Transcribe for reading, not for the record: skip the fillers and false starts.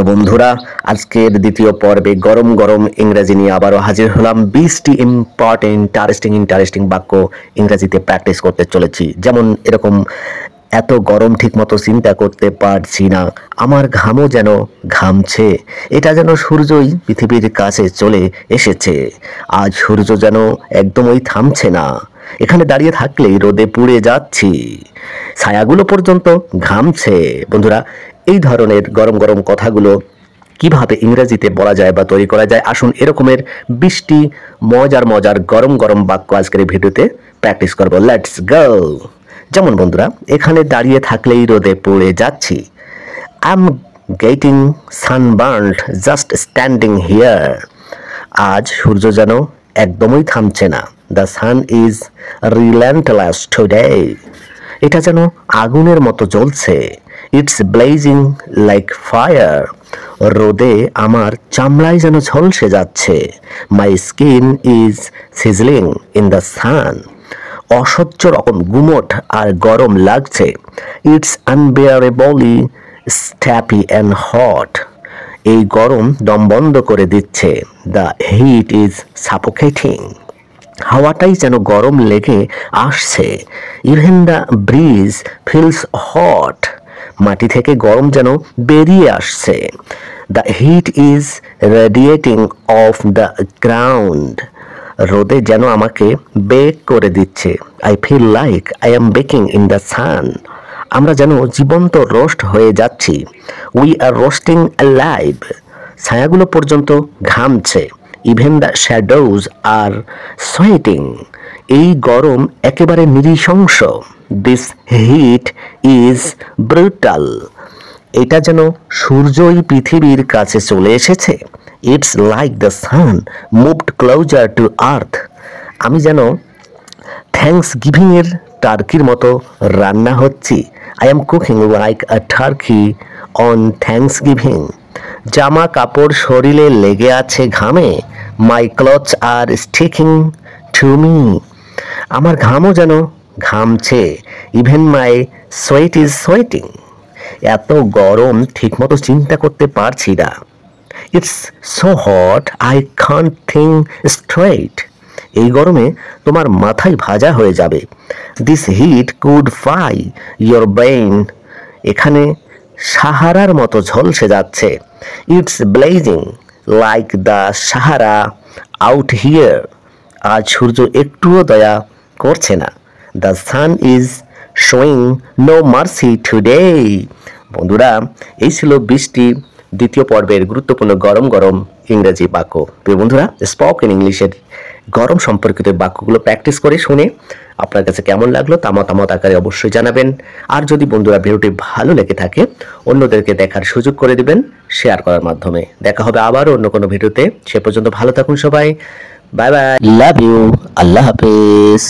প্রিয় বন্ধুরা, আজকের দ্বিতীয় পর্বে গরম গরম ইংরেজি নিয়ে আবারও হাজির হলাম। 20টি ইন্টারেস্টিং বাক্য ইংরেজিতে প্র্যাকটিস করতে চলেছি। যেমন এরকম, এত গরম ঠিকমতো চিন্তা করতে পারছি না, আমার ঘামও যেন ঘামছে, এটা যেন সূর্যই পৃথিবীর কাছে চলে এসেছে, আজ সূর্য যেন একদমই থামছে না, এখানে দাঁড়িয়ে থাকলেই রোদে পুড়ে যাচ্ছি, ছায়াগুলো পর্যন্ত ঘামছে। বন্ধুরা, এই ধরনের গরম গরম কথাগুলো কিভাবে ইংরেজিতে বলা যায় বা তৈরি করা যায়, আসুন এরকমের 20টি মজার গরম গরম বাক্য আজকের ভিডিওতে প্র্যাকটিস করব। Let's go. যেমন বন্ধুরা, এখানে দাঁড়িয়ে থাকলেই রোদে পড়ে যাচ্ছি। I am getting sunburned just standing here. আজ সূর্য যেন একদমই থামছে না। The sun is relentless today. এটা যেন আগুনের মতো জ্বলছে। It's blazing like fire. রোদে আমার চামড়ায় যেন ঝলসে যাচ্ছে। My skin is sizzling in the sun. অসহ্য রকম গুমোট আর গরম লাগছে। It's unbearably stuffy and hot. এই গরম দম বন্ধ করে দিচ্ছে। The heat is suffocating. হাওয়াটাই যেন গরম লেগে আসছে। Even the breeze feels hot. মাটি থেকে গরম যেন বেরিয়ে আসছে। The heat is radiating off the ground. রোদে যেন আমাকে বেক করে দিচ্ছে। I feel like I am baking in the sun. আমরা যেন জীবন্ত রোস্ট হয়ে যাচ্ছি। We are roasting alive. ছায়াগুলো পর্যন্ত ঘামছে। Even the shadows are sweating. এই গরম একেবারে নৃশংস। This heat is brutal. এটা যেন সূর্যই পৃথিবীর কাছে চলে এসেছে। It's like the sun moved closer to earth. আমি যেন থ্যাঙ্কস গিভিংয়ের টার্কির মতো রান্না হচ্ছি। I am cooking like a turkey on Thanksgiving. জামা কাপড় শরীরে লেগে আছে ঘামে। My clothes are sticking to me. আমার ঘামও যেন ঘামছে। Even my sweat is sweating. এত গরম ঠিকমতো চিন্তা করতে পারছি না। It's so hot I can't think straight. এই গরমে তোমার মাথায় ভাজা হয়ে যাবে। This heat could fry your brain. এখানে সাহারার মতো ঝলসে যাচ্ছে। It's blazing like the Sahara out here. আজ সূর্য একটুও দয়া করছে না। The sun is showing no mercy today. বন্ধুরা, এই ছিল 20টি দ্বিতীয় পর্বের গুরুত্বপূর্ণ গরম গরম ইংরেজি বাক্য। প্রিয় বন্ধুরা, স্পোকেন ইংলিশের গরম সম্পর্কিত বাক্যগুলো প্র্যাকটিস করে শুনে আপনার কাছে কেমন লাগলো তা মতামত আকারে অবশ্যই জানাবেন। আর যদি বন্ধুরা ভিডিওটি ভালো লেগে থাকে, অন্যদেরকে দেখার সুযোগ করে দিবেন শেয়ার করার মাধ্যমে। দেখা হবে আবার অন্য কোনো ভিডিওতে। সে পর্যন্ত ভালো থাকুন সবাই। বাই বাই, লাভ ইউ, আল্লাহ হাফেজ।